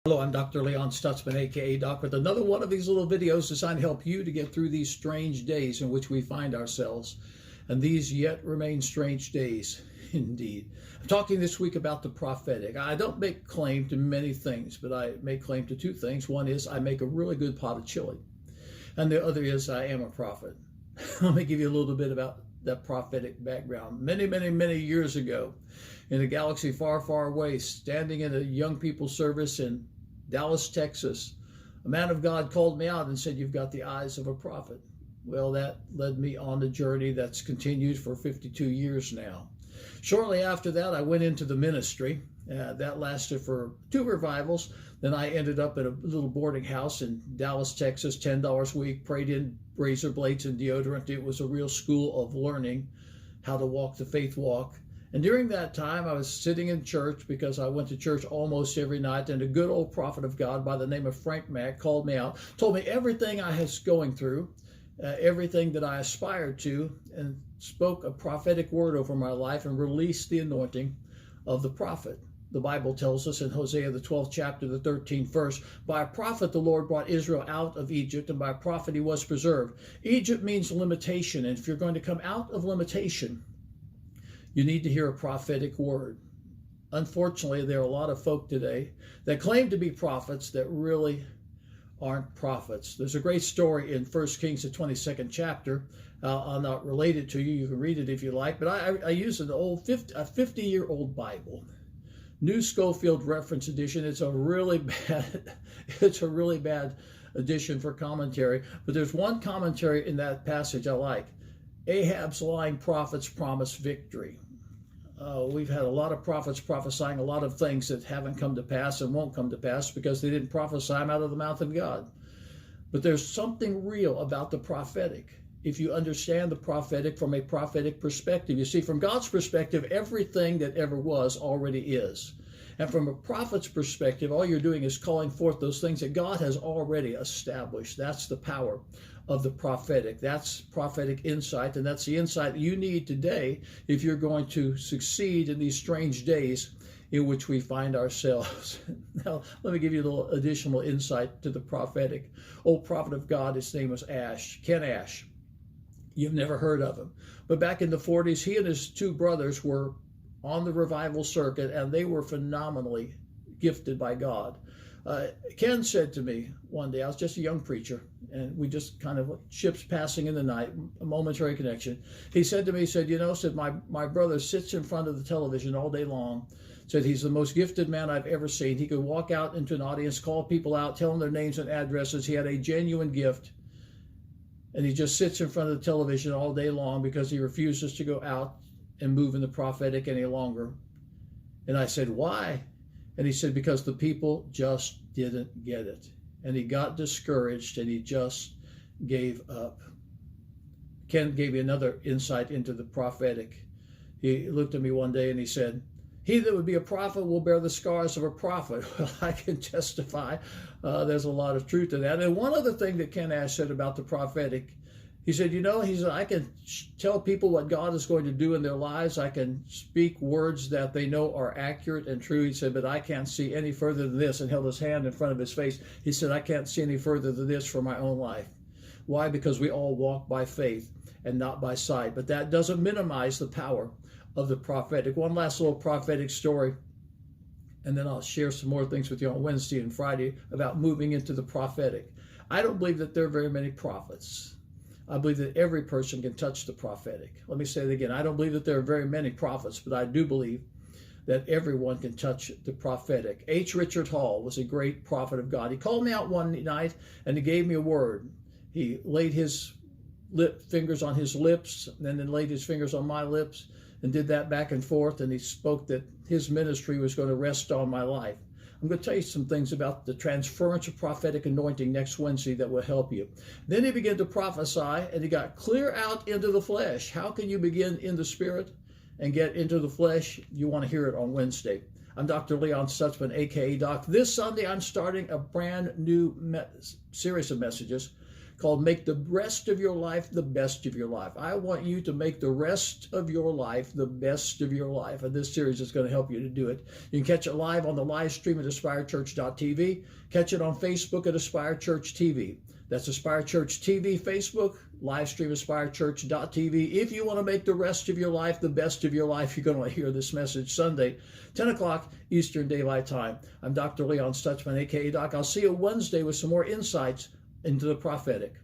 Hello, I'm Dr. Leon Stutzman, aka Doc, with another one of these little videos designed to help you to get through these strange days in which we find ourselves. And these yet remain strange days, indeed. I'm talking this week about the prophetic. I don't make claim to many things, but I make claim to two things. One is I make a really good pot of chili. And the other is I am a prophet. Let me give you a little bit about that prophetic background. Many years ago, in a galaxy far, far away, standing in a young people's service in Dallas, Texas, a man of God called me out and said, "You've got the eyes of a prophet." Well, that led me on a journey that's continued for 52 years now. Shortly after that, I went into the ministry. That lasted for 2 revivals. Then I ended up at a little boarding house in Dallas, Texas, $10 a week, prayed in razor blades and deodorant. It was a real school of learning how to walk the faith walk. And during that time, I was sitting in church because I went to church almost every night, and a good old prophet of God by the name of Frank Mack called me out, told me everything I was going through, everything that I aspired to, and spoke a prophetic word over my life and released the anointing of the prophet. The Bible tells us in Hosea, the 12th chapter, the 13th verse, by a prophet the Lord brought Israel out of Egypt, and by a prophet he was preserved. Egypt means limitation, and if you're going to come out of limitation, you need to hear a prophetic word. Unfortunately, there are a lot of folk today that claim to be prophets that really aren't prophets. There's a great story in 1 Kings, the 22nd chapter. I'll not relate it to you. You can read it if you like, but I use an old 50-year-old Bible. New Schofield Reference Edition. It's a really bad edition for commentary, but there's one commentary in that passage I like. Ahab's lying prophets promise victory. We've had a lot of prophets prophesying a lot of things that haven't come to pass and won't come to pass because they didn't prophesy them out of the mouth of God. But there's something real about the prophetic. If you understand the prophetic from a prophetic perspective, you see, from God's perspective, everything that ever was already is. And from a prophet's perspective, all you're doing is calling forth those things that God has already established. That's the power of the prophetic. That's prophetic insight, and that's the insight you need today if you're going to succeed in these strange days in which we find ourselves. Now, let me give you a little additional insight to the prophetic. Old prophet of God, his name was Ken Ash. You've never heard of him. But back in the 40s, he and his 2 brothers were on the revival circuit, and they were phenomenally gifted by God. Ken said to me one day, I was just a young preacher, and we just kind of like ships passing in the night, a momentary connection. He said to me, my brother sits in front of the television all day long. Said he's the most gifted man I've ever seen. He could walk out into an audience, call people out, tell them their names and addresses. He had a genuine gift. And he just sits in front of the television all day long because he refuses to go out and move in the prophetic any longer. And I said, why? And he said, because the people just didn't get it. And he got discouraged and he just gave up. Ken gave me another insight into the prophetic. He looked at me one day and he said, "He that would be a prophet will bear the scars of a prophet." Well, I can testify there's a lot of truth to that. And one other thing that Ken Ash said about the prophetic, he said, I can tell people what God is going to do in their lives. I can speak words that they know are accurate and true. He said, but I can't see any further than this, and held his hand in front of his face. He said, I can't see any further than this for my own life. Why? Because we all walk by faith and not by sight. But that doesn't minimize the power of the prophetic. One last little prophetic story, and then I'll share some more things with you on Wednesday and Friday about moving into the prophetic. I don't believe that there are very many prophets. I believe that every person can touch the prophetic. Let me say it again. I don't believe that there are very many prophets, but I do believe that everyone can touch the prophetic. H. Richard Hall was a great prophet of God. He called me out one night and he gave me a word. He laid his fingers on his lips and then laid his fingers on my lips and did that back and forth, and he spoke that his ministry was going to rest on my life. I'm going to tell you some things about the transference of prophetic anointing next Wednesday that will help you. Then he began to prophesy, and he got clear out into the flesh. How can you begin in the spirit and get into the flesh? You want to hear it on Wednesday. I'm Dr. Leon Stutzman, aka Doc. This Sunday, I'm starting a brand new series of messages called Make the Rest of Your Life the Best of Your Life. I want you to make the rest of your life the best of your life. And this series is going to help you to do it. You can catch it live on the live stream at AspireChurch.tv. Catch it on Facebook at Aspire Church TV. That's Aspire Church TV, Facebook, live stream AspireChurch.tv. If you want to make the rest of your life the best of your life, you're going to hear this message Sunday, 10 o'clock Eastern Daylight Time. I'm Dr. Leon Stutzman, a.k.a. Doc. I'll see you Wednesday with some more insights into the prophetic.